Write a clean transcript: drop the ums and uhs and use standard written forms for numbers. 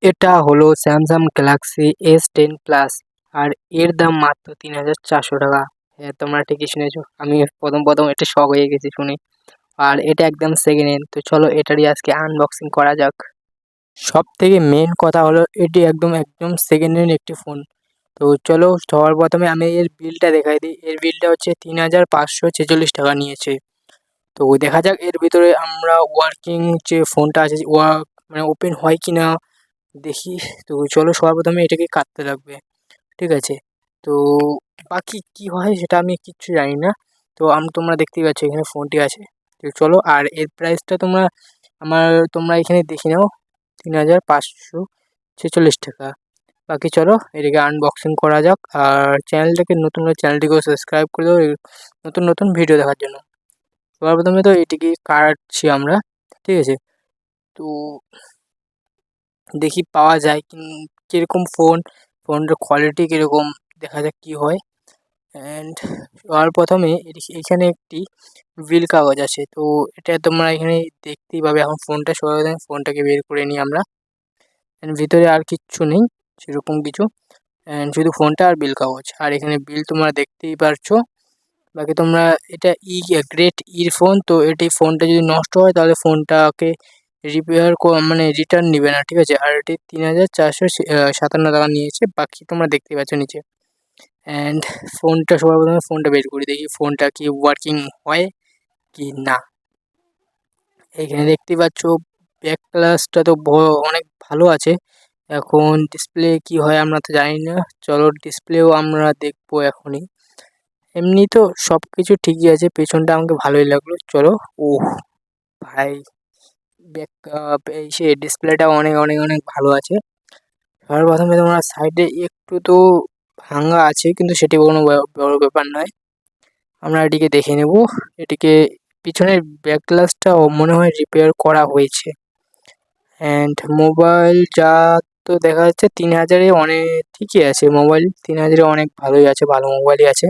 এটা হলো Samsung Galaxy S10 plus. আর এর দাম মাত্র ৩,৪০০ টাকা। হ্যাঁ, তোমরা ঠিকই শুনেছো। আমি প্রথম এটা শক হয়ে গেছি শুনে। আর এটা একদম সেকেন্ড হ্যান্ড। তো চলো এটারই আজকে আনবক্সিং করা যাক। সব থেকে মেন কথা হলো এটি একদম সেকেন্ড হ্যান্ড একটি ফোন। তো চলো সবার প্রথমে আমি এর বিলটা দেখাই দিই। এর বিলটা হচ্ছে ৩,৫৪৬ টাকা নিয়েছে। তো দেখা যাক এর ভিতরে আমরা ওয়ার্কিং যে ফোনটা আছে মানে ওপেন হয় কি না দেখি। তো চলো সবার প্রথমে এটাকে কাটতে লাগবে, ঠিক আছে? তো বাকি কি হয় সেটা আমি কিচ্ছু জানি না। তো তোমরা দেখতেই পাচ্ছ এখানে ফোনটি আছে। তো চলো, আর এর প্রাইসটা তোমরা এখানে দেখে নাও, ৩,৫৪৬ টাকা। বাকি চলো এটাকে আনবক্সিং করা যাক। আর নতুন হলে চ্যানেলটিকেও সাবস্ক্রাইব করে দাও নতুন ভিডিও দেখার জন্য। সবার প্রথমে তো এটিকে কাটছি আমরা, ঠিক আছে? তো দেখি পাওয়া যায় কীরকম ফোনটার কোয়ালিটি কীরকম, দেখা যাক কী হয়। অ্যান্ড সবার প্রথমে এখানে একটি বিল কাগজ আছে। তো এটা তোমরা এখানে দেখতেই পাবে। এখন সবার প্রথমে ফোনটাকে বের করে নিই আমরা। অ্যান্ড ভিতরে আর কিচ্ছু নেই সেরকম কিছু, অ্যান্ড শুধু ফোনটা আর বিল কাগজ। আর এখানে বিল তোমরা দেখতেই পারছো। বাকি তোমরা এটা গ্রেট ফোন। তো ফোনটা যদি নষ্ট হয় তাহলে ফোনটাকে মানে রিটার্ন নিবে না, ঠিক আছে? আর এটি ৩,৪৫৭ টাকা নিয়েছে। বাকি তোমরা দেখতেই পাচ্ছ নিচে। অ্যান্ড সবার প্রথমে ফোনটা বের করি, দেখি ফোনটা কি ওয়ার্কিং হয় কি না। এখানে দেখতেই পাচ্ছ ব্যাক গ্লাসটা তো অনেক ভালো আছে। এখন ডিসপ্লে কি হয় আমরা তো জানি না। চলো ডিসপ্লেও আমরা দেখবো এখনই। এমনি তো সব কিছু ঠিকই আছে, পেছনটা আমাকে ভালোই লাগলো। চলো। ওহ ভাই, ব্যাক এই সে ডিসপ্লেটা অনেক ভালো আছে। সবার প্রথমে তোমরা সাইডে একটু তো ভাঙা আছে, কিন্তু সেটি কোনো বড় ব্যাপার নয়। আমরা এটিকে দেখে নেব। এটিকে পিছনের ব্যাক গ্লাসটা মনে হয় রিপেয়ার করা হয়েছে। অ্যান্ড মোবাইল যা তো দেখা যাচ্ছে ৩,০০০-এ অনেক ঠিকই আছে। মোবাইল ৩,০০০-এ অনেক ভালোই আছে, ভালো মোবাইলই আছে।